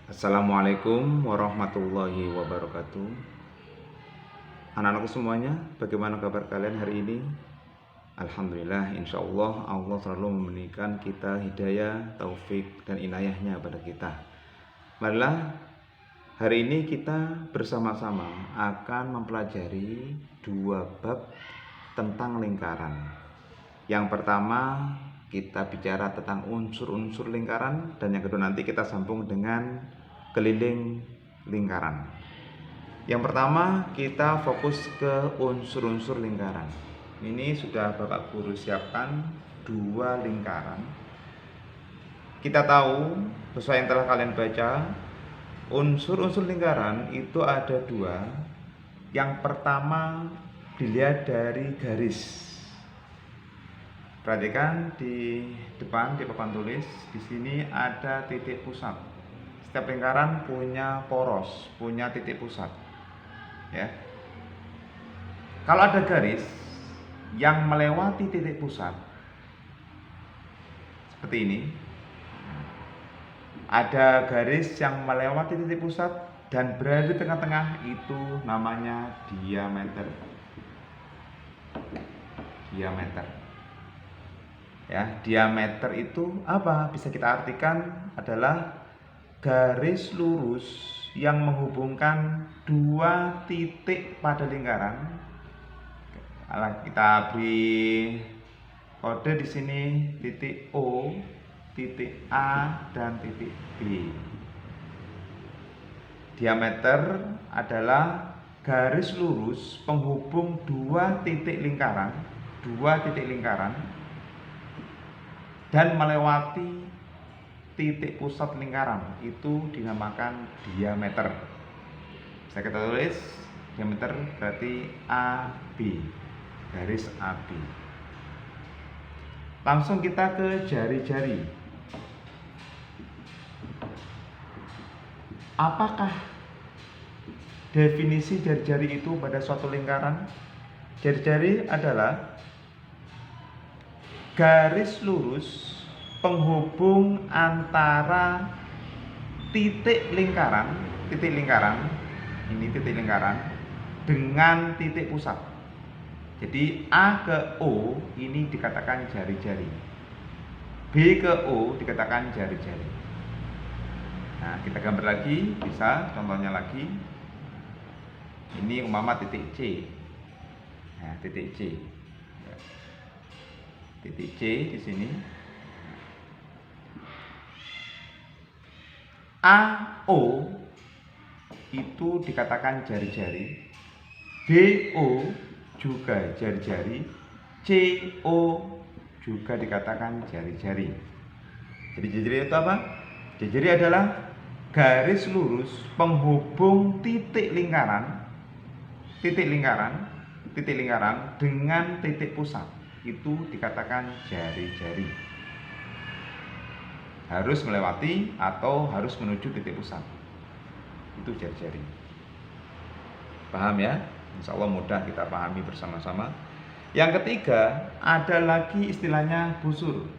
Assalamualaikum warahmatullahi wabarakatuh. Anak-anakku semuanya, bagaimana kabar kalian hari ini? Alhamdulillah, insya Allah Allah selalu memberikan kita hidayah, taufik, dan inayahnya pada kita. Marilah hari ini kita bersama-sama akan mempelajari dua bab tentang lingkaran. Yang pertama kita bicara tentang unsur-unsur lingkaran, dan yang kedua nanti kita sambung dengan keliling lingkaran. Yang pertama kita fokus ke unsur-unsur lingkaran. Ini sudah Bapak Guru siapkan dua lingkaran. Kita tahu sesuai yang telah kalian baca, unsur-unsur lingkaran itu ada dua. Yang pertama dilihat dari garis. Perhatikan di depan di papan tulis, di sini ada titik pusat. Setiap lingkaran punya poros, punya titik pusat. Ya. Kalau ada garis yang melewati titik pusat, seperti ini, ada garis yang melewati titik pusat dan berada di tengah-tengah, itu namanya diameter. Diameter. Ya, diameter itu apa? Bisa kita artikan adalah garis lurus yang menghubungkan dua titik pada lingkaran. Kita beri kode di sini, titik O, titik A, dan titik B. Diameter adalah garis lurus penghubung dua titik lingkaran, dan melewati titik pusat lingkaran, itu dinamakan diameter. Saya kita tulis diameter berarti AB, garis AB. Langsung kita ke jari-jari. Apakah definisi jari-jari itu pada suatu lingkaran? Jari-jari adalah garis lurus penghubung antara titik lingkaran, ini titik lingkaran, dengan titik pusat. Jadi A ke O ini dikatakan jari-jari, B ke O dikatakan jari-jari. Nah, kita gambar lagi, bisa contohnya lagi. Ini umpama titik C. Nah, titik C. Titik C di sini. AO itu dikatakan jari-jari, BO juga jari-jari, CO juga dikatakan jari-jari. Jadi jari-jari itu apa? Jari-jari adalah garis lurus penghubung titik lingkaran dengan titik pusat, itu dikatakan jari-jari. Harus melewati atau harus menuju titik pusat, itu jari-jari. Paham ya? Insya Allah mudah kita pahami bersama-sama. Yang ketiga ada lagi istilahnya busur.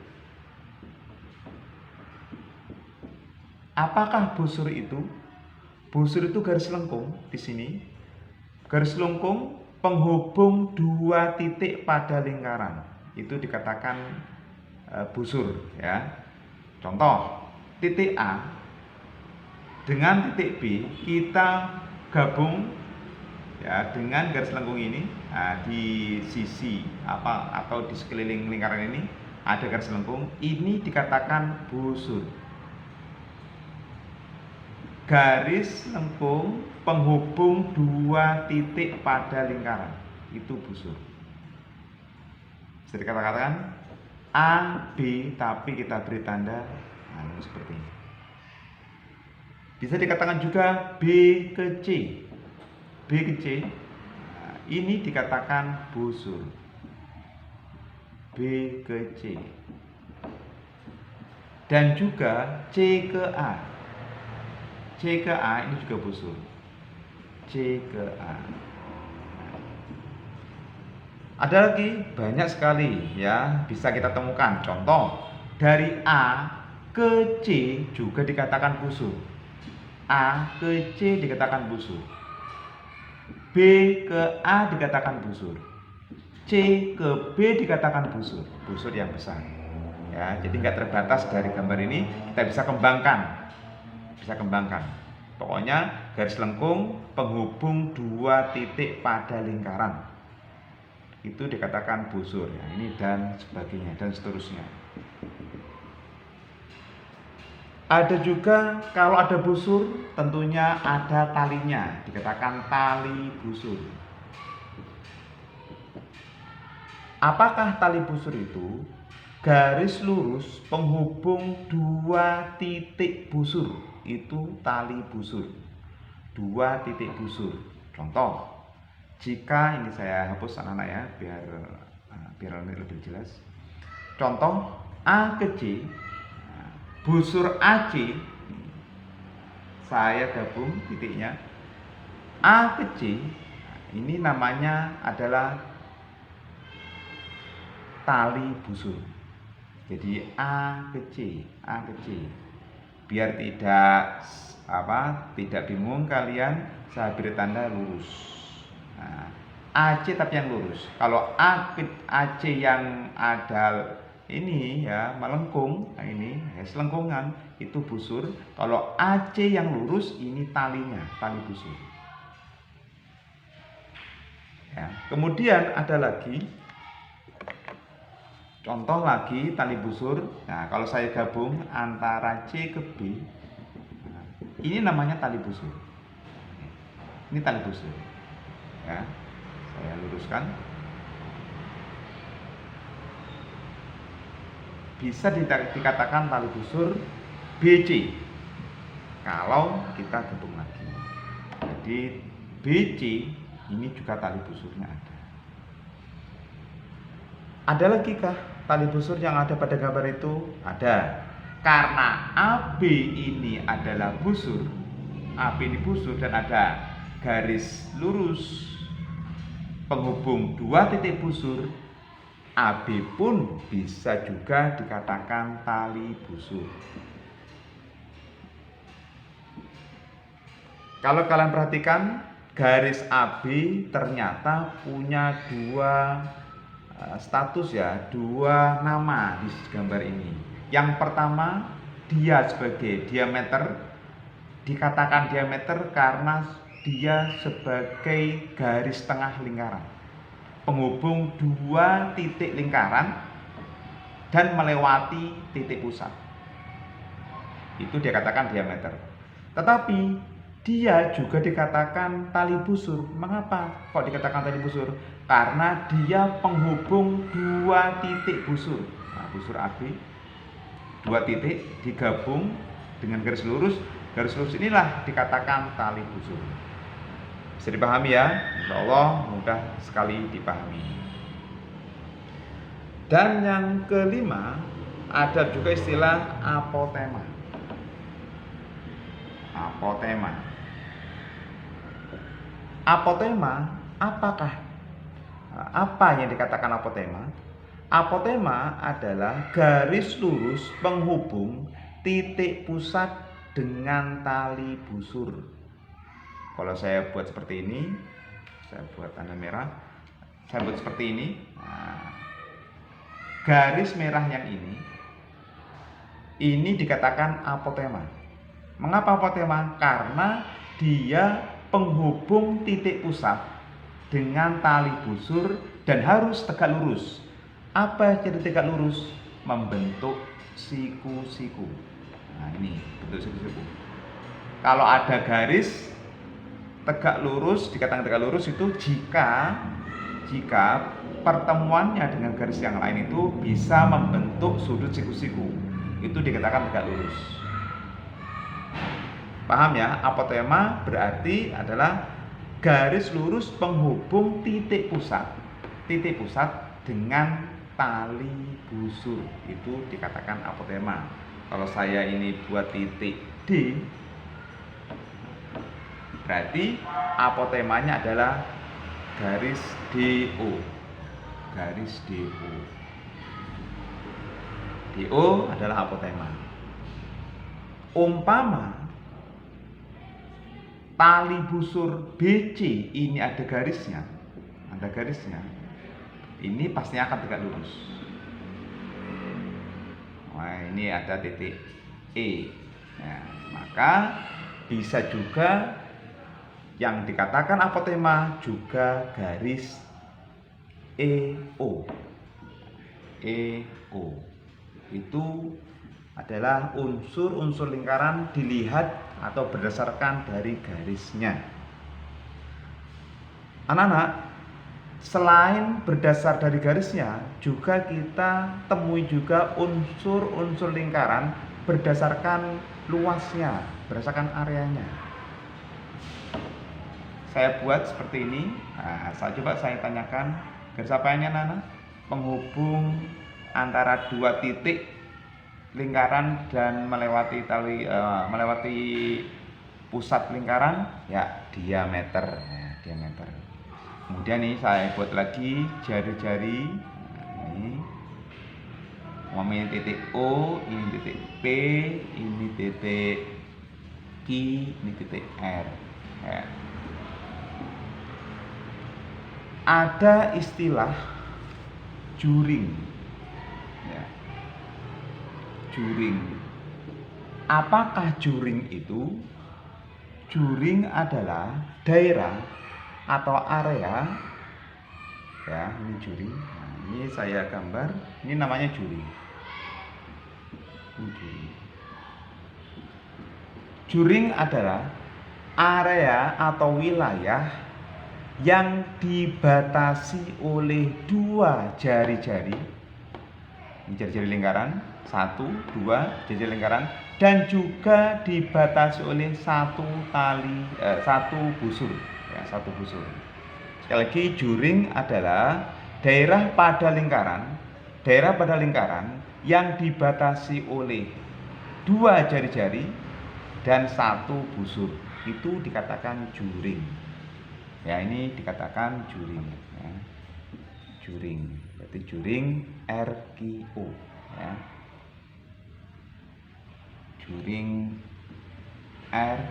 Apakah busur itu? Busur itu garis lengkung di sini. Garis lengkung penghubung dua titik pada lingkaran, itu dikatakan busur ya. Contoh, titik A dengan titik B kita gabung ya dengan garis lengkung ini. Nah, di sisi atau di sekeliling lingkaran ini ada garis lengkung, ini dikatakan busur. Garis lengkung penghubung dua titik pada lingkaran, itu busur. Bisa dikatakan A, B, tapi kita beri tanda seperti ini. Bisa dikatakan juga B ke C. B ke C, ini dikatakan busur. B ke C. Dan juga C ke A. C ke A ini juga busur. C ke A. Ada lagi banyak sekali ya, bisa kita temukan. Contoh, dari A ke C juga dikatakan busur. A ke C dikatakan busur. B ke A dikatakan busur. C ke B dikatakan busur. Busur yang besar. Ya, jadi nggak terbatas dari gambar ini, kita bisa kembangkan. Bisa kembangkan. Pokoknya garis lengkung penghubung dua titik pada lingkaran. Itu dikatakan busur. Ya, ini dan sebagainya dan seterusnya. Ada juga kalau ada busur tentunya ada talinya, dikatakan tali busur. Apakah tali busur itu? Garis lurus penghubung dua titik busur, itu tali busur. Dua titik busur. Contoh, jika ini saya hapus anak-anak ya biar lebih jelas. Contoh A ke C, busur AC, saya gabung titiknya A ke C, ini namanya adalah tali busur. Jadi A ke C, A ke C. Biar tidak bingung kalian, saya beri tanda lurus. Nah, AC tapi yang lurus. Kalau AC yang ada ini ya melengkung, nah ini ya, selengkungan itu busur. Kalau AC yang lurus ini talinya, tali busur. Ya, kemudian ada lagi contoh lagi tali busur. Nah, kalau saya gabung antara C ke B, nah, ini namanya tali busur. Ini tali busur. Ya, saya luruskan. Bisa dikatakan tali busur BC kalau kita gabung lagi. Jadi BC ini juga tali busurnya ada. Ada lagi kah tali busur yang ada pada gambar itu? Ada. Karena AB ini adalah busur, AB ini busur dan ada garis lurus penghubung dua titik busur, AB pun bisa juga dikatakan tali busur. Kalau kalian perhatikan, garis AB ternyata punya dua status ya, dua nama di gambar ini. Yang pertama, dia sebagai diameter, dikatakan diameter karena dia sebagai garis tengah lingkaran, penghubung dua titik lingkaran dan melewati titik pusat. Itu dikatakan diameter. Tetapi dia juga dikatakan tali busur. Mengapa kok dikatakan tali busur? Karena dia penghubung dua titik busur. Nah, busur AB, dua titik digabung dengan garis lurus. Garis lurus inilah dikatakan tali busur. Bisa dipahami ya? Insya Allah mudah sekali dipahami. Dan yang kelima, ada juga istilah apotema. Apotema. Apotema, apa yang dikatakan apotema? Apotema adalah garis lurus penghubung titik pusat dengan tali busur. Kalau saya buat seperti ini, saya buat tanda merah, saya buat seperti ini. Nah, garis merah yang ini dikatakan apotema. Mengapa apotema? Karena dia penghubung titik pusat dengan tali busur dan harus tegak lurus. Apa jadi tegak lurus? Membentuk siku-siku. Nah, ini bentuk siku-siku. Kalau ada garis tegak lurus, dikatakan tegak lurus itu jika pertemuannya dengan garis yang lain itu bisa membentuk sudut siku-siku. Itu dikatakan tegak lurus. Paham ya? Apotema berarti adalah garis lurus penghubung titik pusat dengan tali busur. Itu dikatakan apotema. Kalau saya ini buat titik D, berarti apotemanya adalah garis DO. Garis DO. DO adalah apotema. Umpama tali busur BC ini ada garisnya, ini pastinya akan tegak lurus. Nah, ini ada titik E. Nah, maka bisa juga yang dikatakan apotema juga garis EO. EO itu adalah unsur-unsur lingkaran dilihat atau berdasarkan dari garisnya. Anak-anak, selain berdasar dari garisnya, juga kita temui juga unsur-unsur lingkaran berdasarkan luasnya, berdasarkan areanya. Saya buat seperti ini. Nah, saya tanyakan, garis apa ini, anak-anak? Penghubung antara dua titik lingkaran dan melewati pusat lingkaran, ya diameter. Kemudian ini saya buat lagi jari-jari. Nah, ini titik O, ini titik P, ini titik Q, ini titik R. Ya. Ada istilah juring. Ya. Juring. Apakah juring itu? Juring adalah daerah atau area, ya ini juring. Nah, ini saya gambar, ini namanya juring. Juring adalah area atau wilayah yang dibatasi oleh dua jari-jari, jari-jari lingkaran, 1, 2 jari-jari lingkaran, dan juga dibatasi oleh satu busur. Ya, satu busur. Sekali lagi, juring adalah daerah pada lingkaran yang dibatasi oleh dua jari-jari dan satu busur. Itu dikatakan juring. Ya, ini dikatakan juring. Ya. Juring, berarti juring RQO. Ya. Juring RQO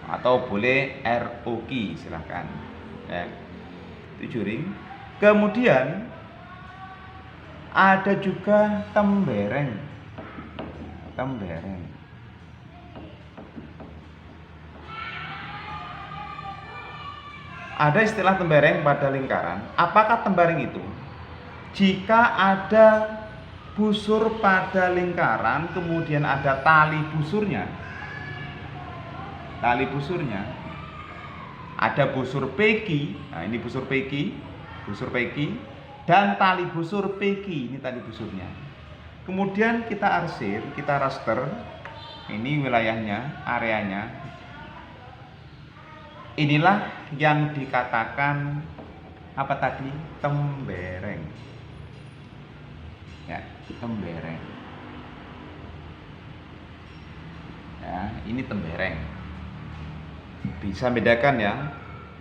atau boleh ROQ, silahkan. Ya. Itu juring. Kemudian ada juga tembereng. Ada istilah tembereng pada lingkaran. Apakah tembereng itu? Jika ada busur pada lingkaran, kemudian ada tali busurnya. Ada busur PQ. Nah, ini busur PQ, dan tali busur PQ, ini tali busurnya. Kemudian kita arsir, kita raster. Ini wilayahnya, areanya. Inilah yang dikatakan apa tadi? Tembereng. Ya, tembereng. Ya, ini tembereng. Bisa bedakan ya.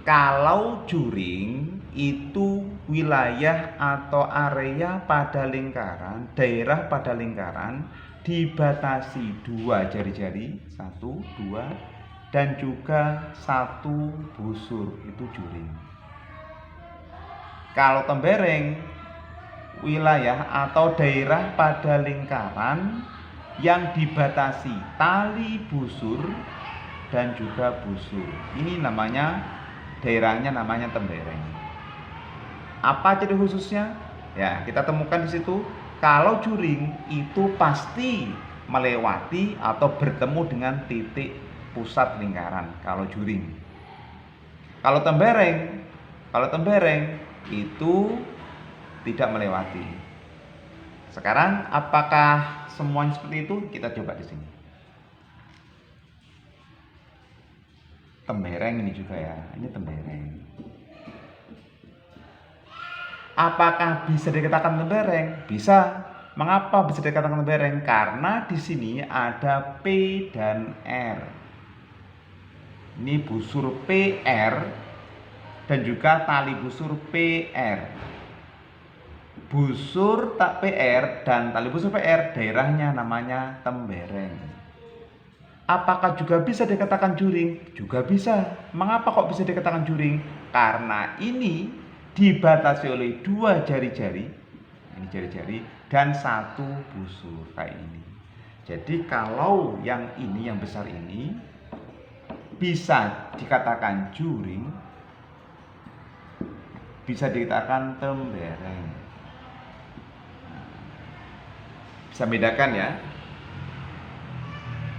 Kalau juring itu wilayah atau area pada lingkaran, daerah pada lingkaran dibatasi dua jari-jari, 1, 2, dan juga satu busur, itu juring. Kalau tembereng, wilayah atau daerah pada lingkaran yang dibatasi tali busur dan juga busur. Ini namanya, daerahnya namanya tembereng. Apa ciri khususnya? Ya, kita temukan di situ. Kalau juring itu pasti melewati atau bertemu dengan titik pusat lingkaran. Kalau juring. Kalau tembereng itu tidak melewati. Sekarang apakah semuanya seperti itu? Kita coba di sini. Tembereng ini juga ya, ini tembereng. Apakah bisa dikatakan tembereng? Bisa. Mengapa bisa dikatakan tembereng? Karena di sini ada P dan R. Ini busur PR dan juga tali busur PR. Busur tak PR dan tali busur PR, daerahnya namanya tembereng. Apakah juga bisa dikatakan juring? Juga bisa. Mengapa kok bisa dikatakan juring? Karena ini dibatasi oleh dua jari-jari, ini jari-jari, dan satu busur kayak ini. Jadi kalau yang ini, yang besar ini, bisa dikatakan juring, bisa dikatakan tembereng. Bisa bedakan ya,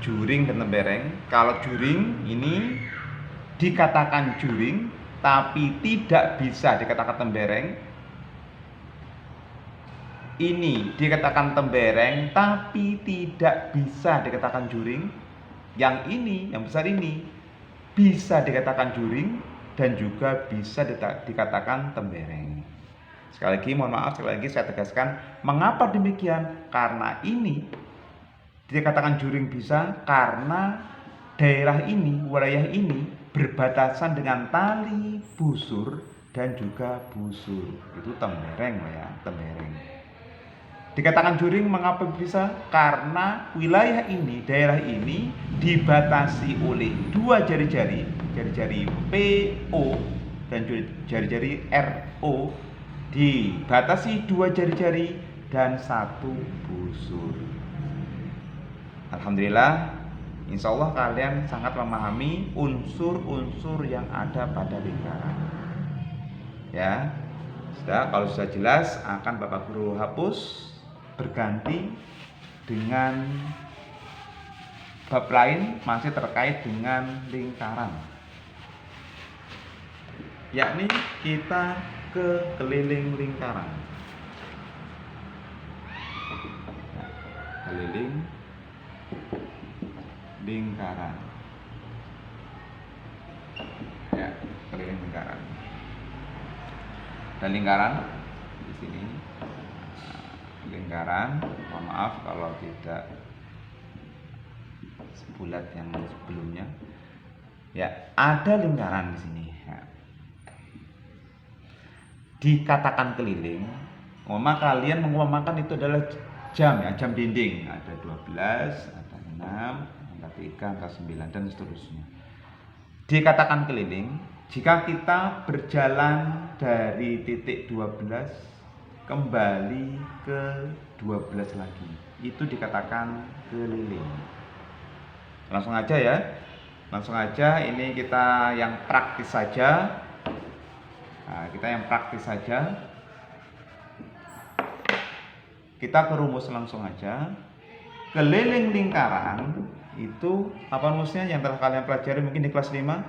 juring dan tembereng. Kalau juring ini dikatakan juring tapi tidak bisa dikatakan tembereng. Ini dikatakan tembereng tapi tidak bisa dikatakan juring. Yang ini, yang besar ini, bisa dikatakan juring dan juga bisa dikatakan tembereng. Sekali lagi mohon maaf, sekali lagi saya tegaskan, mengapa demikian? Karena ini dikatakan juring bisa karena daerah ini, wilayah ini berbatasan dengan tali busur dan juga busur. Itu tembereng ya, tembereng. Dikatakan juring mengapa bisa? Karena wilayah ini, daerah ini dibatasi oleh dua jari-jari, jari-jari PO dan jari-jari RO, dibatasi dua jari-jari dan satu busur. Alhamdulillah, insya Allah kalian sangat memahami unsur-unsur yang ada pada lingkaran. Ya, kalau sudah jelas akan Bapak Guru hapus, berganti dengan bab lain masih terkait dengan lingkaran, yakni kita ke keliling lingkaran. Keliling lingkaran, ya, keliling lingkaran. Dan lingkaran di sini, lingkaran, mohon maaf kalau tidak sebulat yang sebelumnya. Ya, ada lingkaran di sini. Ya. Dikatakan keliling, maka kalian mengumpamakan itu adalah jam ya, jam dinding. Ada 12, ada 6, angka 3, angka 9 dan seterusnya. Dikatakan keliling jika kita berjalan dari titik 12 kembali ke 12 lagi, itu dikatakan keliling. Langsung aja ya, langsung aja, ini kita yang praktis saja. Nah, kita yang praktis saja, kita ke rumus langsung aja. Keliling lingkaran itu apa rumusnya yang telah kalian pelajari mungkin di kelas 5?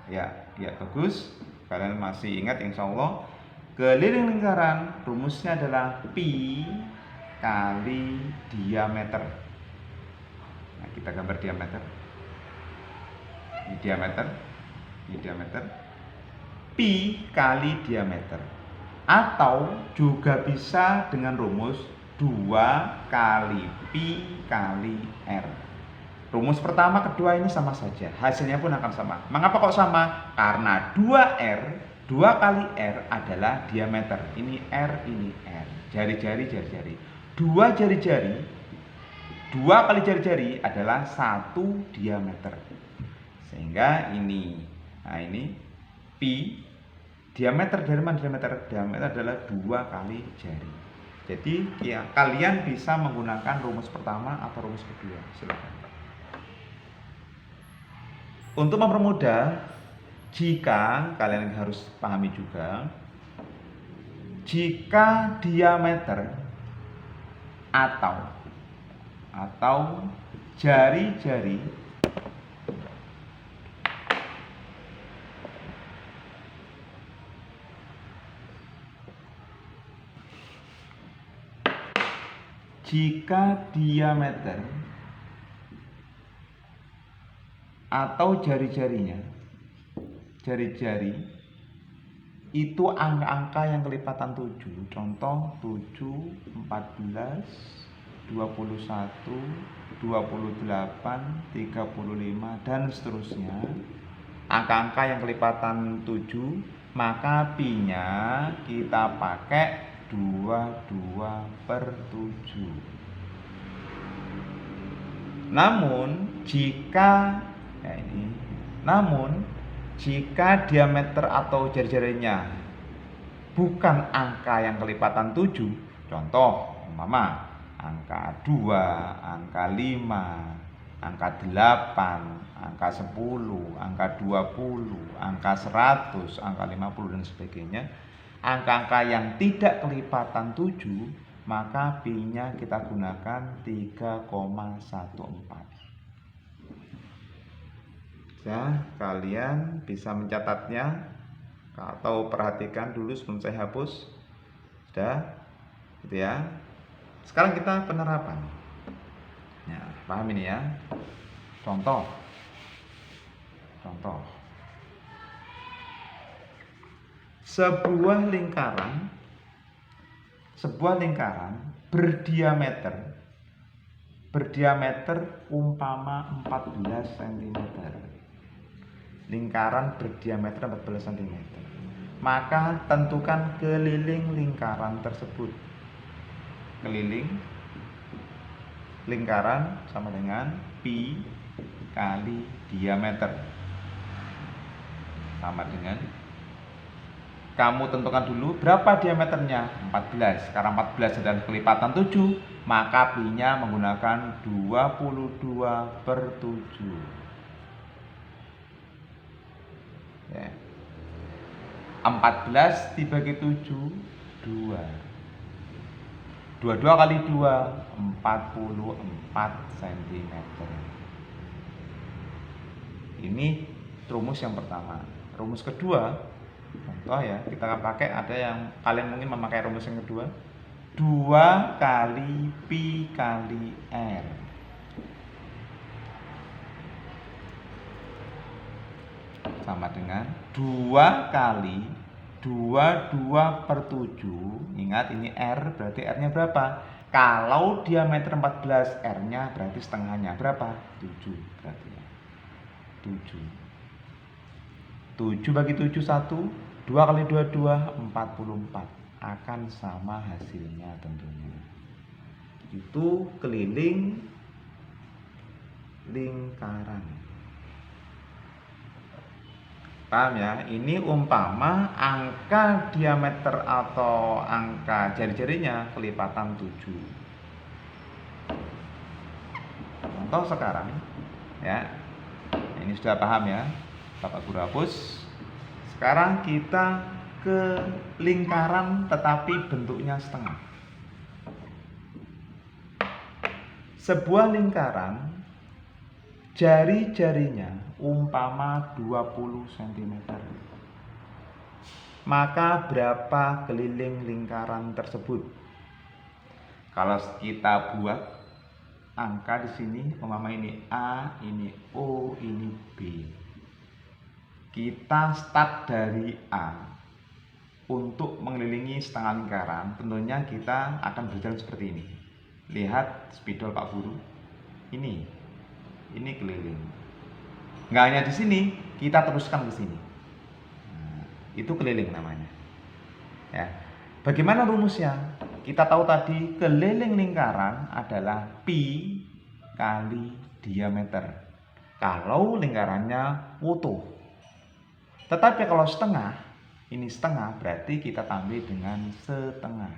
Ya bagus, kalian masih ingat insya Allah. Keliling lingkaran rumusnya adalah pi kali diameter. Nah, kita gambar diameter. Ini diameter. Pi kali diameter. Atau juga bisa dengan rumus 2 kali pi kali r. Rumus pertama, kedua ini sama saja, hasilnya pun akan sama. Mengapa kok sama? Karena 2R, 2 kali R adalah diameter. Ini R, ini R. Jari-jari. 2 jari-jari, 2 kali jari-jari adalah 1 diameter. Sehingga ini, nah ini pi, diameter dari mana? Diameter adalah 2 kali jari. Jadi ya, kalian bisa menggunakan rumus pertama atau rumus kedua, silakan. Untuk mempermudah, jika kalian harus pahami juga, jika diameter atau jari-jari atau jari-jari itu angka-angka yang kelipatan 7. Contoh 7, 14, 21, 28, 35 dan seterusnya. Angka-angka yang kelipatan 7, maka pi-nya kita pakai 22/7. Namun jika diameter atau jari-jarinya bukan angka yang kelipatan 7, contoh umpama angka 2, angka 5, angka 8, angka 10, angka 20, angka 100, angka 50 dan sebagainya, angka-angka yang tidak kelipatan 7, maka pi-nya kita gunakan 3,14. Ya, kalian bisa mencatatnya atau perhatikan dulu sebelum saya hapus. Sudah? Gitu ya. Sekarang kita penerapan. Ya, paham ini ya? Contoh. Sebuah lingkaran berdiameter umpama 14 cm. Lingkaran berdiameter 14 cm. Maka tentukan keliling lingkaran tersebut. Keliling lingkaran sama dengan pi kali diameter. Sama dengan, kamu tentukan dulu berapa diameternya, 14. Karena 14 adalah kelipatan 7, maka pi-nya menggunakan 22/7. Ya. 14 dibagi 7, 2. 22 kali 2, 44 cm. Ini rumus yang pertama. Rumus kedua, contoh ya, kita akan pakai, ada yang kalian mungkin memakai rumus yang kedua, 2 kali pi kali r. Sama dengan 2 kali 22/7. Ingat ini R, berarti R-nya berapa? Kalau diameter 14, R-nya berarti setengahnya berapa? 7 berarti ya. 7 bagi 7, 1. 2 kali 2, 2, 44. Akan sama hasilnya tentunya. Itu keliling lingkaran. Paham ya? Ini umpama angka diameter atau angka jari-jarinya kelipatan 7. Contoh sekarang ya. Ini sudah paham ya, Bapak Guru hapus. Sekarang kita ke lingkaran tetapi bentuknya setengah. Sebuah lingkaran jari-jarinya umpama 20 cm. Maka berapa keliling lingkaran tersebut? Kalau kita buat angka di sini, umpama ini A, ini O, ini B. Kita start dari A. Untuk mengelilingi setengah lingkaran, tentunya kita akan berjalan seperti ini. Lihat spidol Pak Guru. Ini keliling. Nggak hanya di sini, kita teruskan ke sini. Nah, itu keliling namanya. Ya. Bagaimana rumusnya? Kita tahu tadi keliling lingkaran adalah pi kali diameter. Kalau lingkarannya utuh. Tetapi kalau setengah, ini setengah, berarti kita tambah dengan setengah.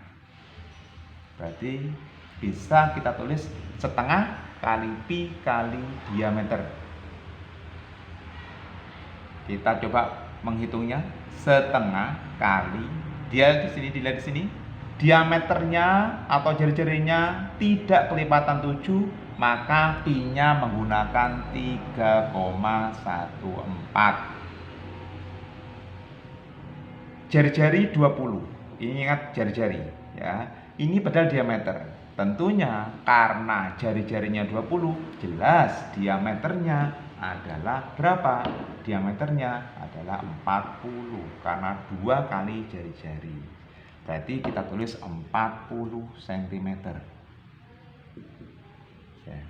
Berarti bisa kita tulis setengah kali pi kali diameter. Kita coba menghitungnya, setengah kali, dilihat di sini, diameternya atau jari-jarinya tidak kelipatan 7, maka pi-nya menggunakan 3,14. Jari-jari 20. Ingat jari-jari ya. Ini padahal diameter. Tentunya karena jari-jarinya 20, jelas diameternya adalah berapa? Diameternya adalah 40 karena 2 kali jari-jari. Berarti kita tulis 40 cm. Ya.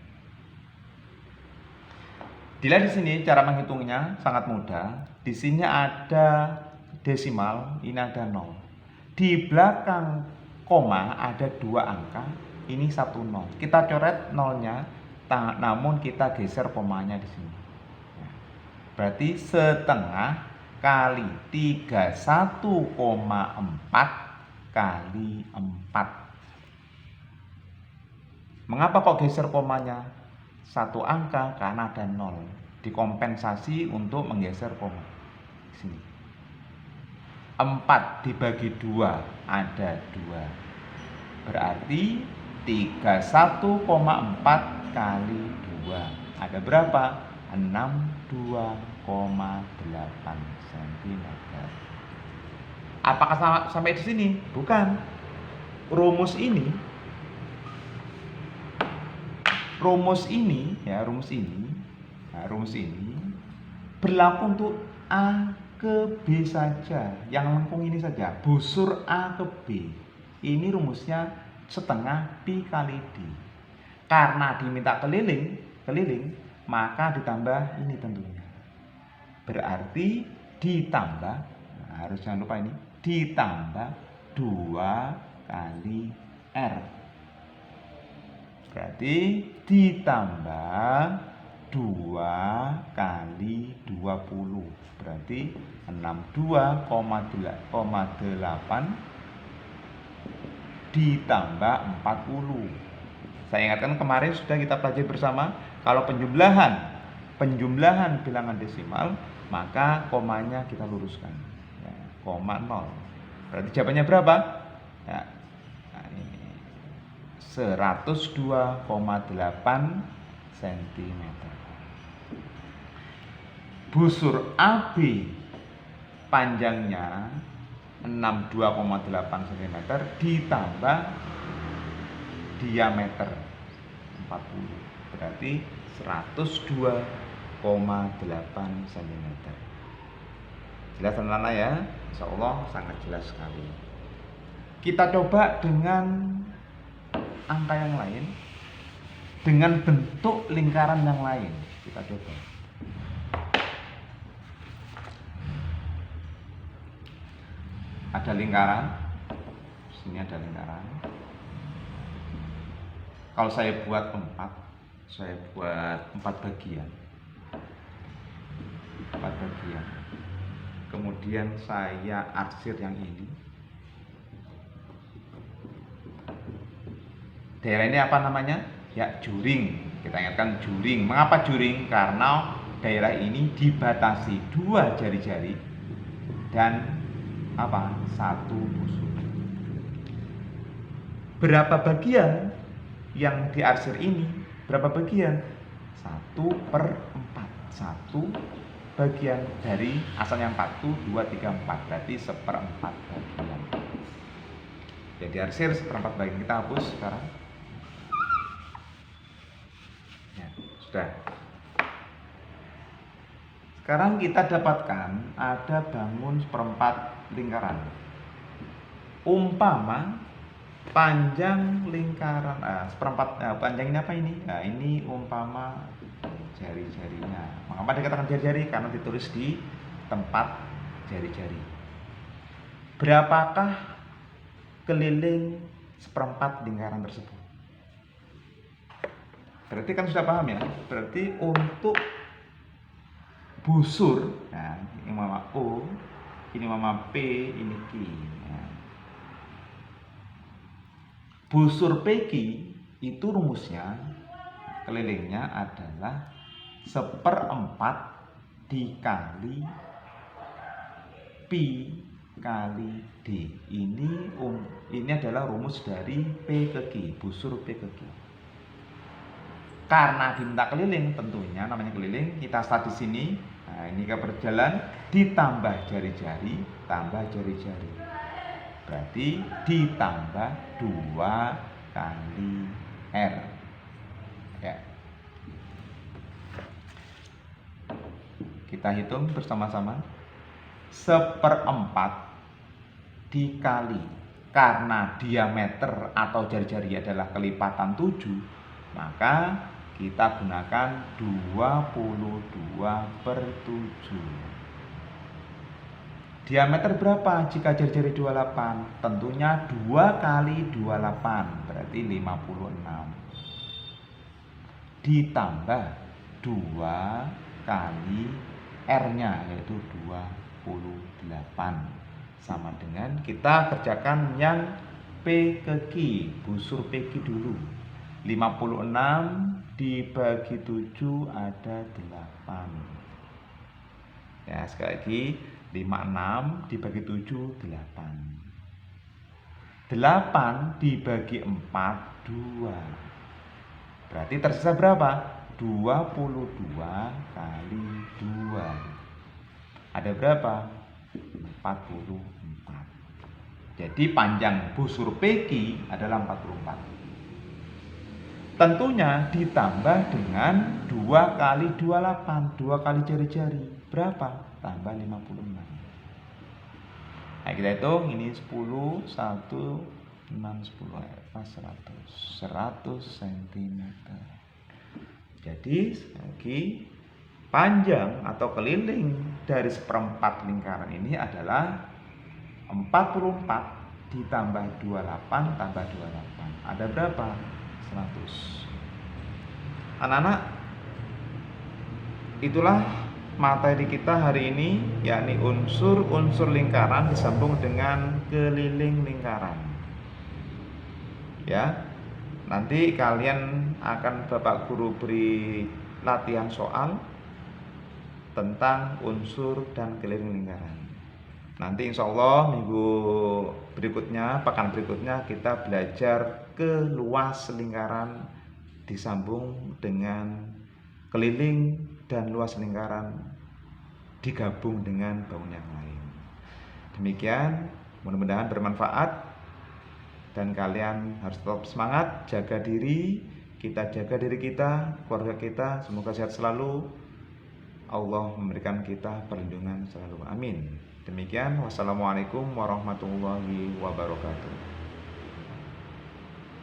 Dilihat di sini cara menghitungnya sangat mudah. Di sini ada desimal, ini ada 0. Di belakang koma ada 2 angka, ini 1 0. Kita coret 0-nya namun kita geser komanya di sini. Berarti setengah kali 31,4 kali 4. Mengapa kok geser komanya? Satu angka karena ada 0. Dikompensasi untuk menggeser koma. Sini. 4 dibagi 2 ada 2. Berarti 31,4 kali 2. Ada berapa? 62,8 cm. Apakah sampai di sini? Bukan. Rumus ini berlaku untuk A ke B saja, yang lengkung ini saja, busur A ke B. Ini rumusnya setengah pi kali D. Karena diminta keliling, maka ditambah ini tentunya. Berarti ditambah, harus jangan lupa ini, ditambah 2 kali R. Berarti ditambah 2 kali 20. Berarti 62,8 ditambah 40. Saya ingatkan kemarin sudah kita pelajari bersama, kalau penjumlahan bilangan desimal, maka komanya kita luruskan. Ya, koma 0. Berarti jawabannya berapa? Ya, 102,8 cm. Busur AB panjangnya 62,8 cm ditambah diameter 40. Berarti 102,8 cm. Jelas anak-anak ya? Insya Allah sangat jelas sekali. Kita coba dengan angka yang lain, dengan bentuk lingkaran yang lain. Kita coba. Ada lingkaran. Sini ada lingkaran. Kalau saya buat 4 bagian. 4 bagian. Kemudian saya arsir yang ini. Daerah ini apa namanya? Ya, juring. Kita ingatkan juring. Mengapa juring? Karena daerah ini dibatasi 2 jari-jari dan apa? 1 busur. Berapa bagian yang diarsir ini? Berapa bagian? 1/4. 1 bagian dari asalnya 4, 2, 3, 4. Berarti 1/4 bagian. Jadi diarsir 1/4 bagian. Kita hapus sekarang. Sudah. Sekarang kita dapatkan ada bangun 1/4 lingkaran. Umpama panjang lingkaran 1/4 panjang ini apa ini? Nah, ini umpama jari-jarinya. Mengapa dikatakan jari-jari? Karena ditulis di tempat jari-jari. Berapakah keliling 1/4 lingkaran tersebut? Berarti kan sudah paham ya. Berarti untuk busur, nah, ini mama O, ini mama P, ini Q. Nah, busur PQ itu rumusnya, kelilingnya adalah 1/4 dikali pi kali D. Ini adalah rumus dari P ke Q, busur P ke Q. Karena diminta keliling, tentunya namanya keliling, kita start di sini. Nah, ini ke berjalan ditambah jari-jari, tambah jari-jari. Berarti ditambah 2 kali R. Ya. Kita hitung bersama-sama. 1/4 dikali, karena diameter atau jari-jari adalah kelipatan 7, maka kita gunakan 22/7. Diameter berapa jika jari-jari 28? Tentunya 2 kali 28, berarti 56. ditambah 2 kali R-nya yaitu 28 sama dengan kita kerjakan yang P ke Q, busur P Q dulu. 56 dibagi 7 ada 8. Ya, sekali lagi 56 dibagi 7 8. 8 dibagi 4 2. Berarti tersisa berapa? 22 kali 2. Ada berapa? 44. Jadi panjang busur PQ adalah 44. Tentunya ditambah dengan 2 kali 28, 2 kali jari-jari. Berapa? Tambah 56. Nah, kita hitung ini 10, 1, 6, 10, 100 cm. Jadi lagi panjang atau keliling dari seperempat lingkaran ini adalah 44 ditambah 28 tambah 28. Ada berapa? 100. Anak-anak, itulah materi kita hari ini, yakni unsur-unsur lingkaran disambung dengan keliling lingkaran. Ya. Nanti kalian akan Bapak Guru beri latihan soal tentang unsur dan keliling lingkaran. Nanti insya Allah minggu berikutnya, pekan berikutnya kita belajar ke luas lingkaran disambung dengan keliling dan luas lingkaran digabung dengan bangun yang lain. Demikian, mudah-mudahan bermanfaat. Dan kalian harus tetap semangat, jaga diri, kita jaga diri kita, keluarga kita, semoga sehat selalu. Allah memberikan kita perlindungan selalu. Amin. Demikian, wassalamualaikum warahmatullahi wabarakatuh.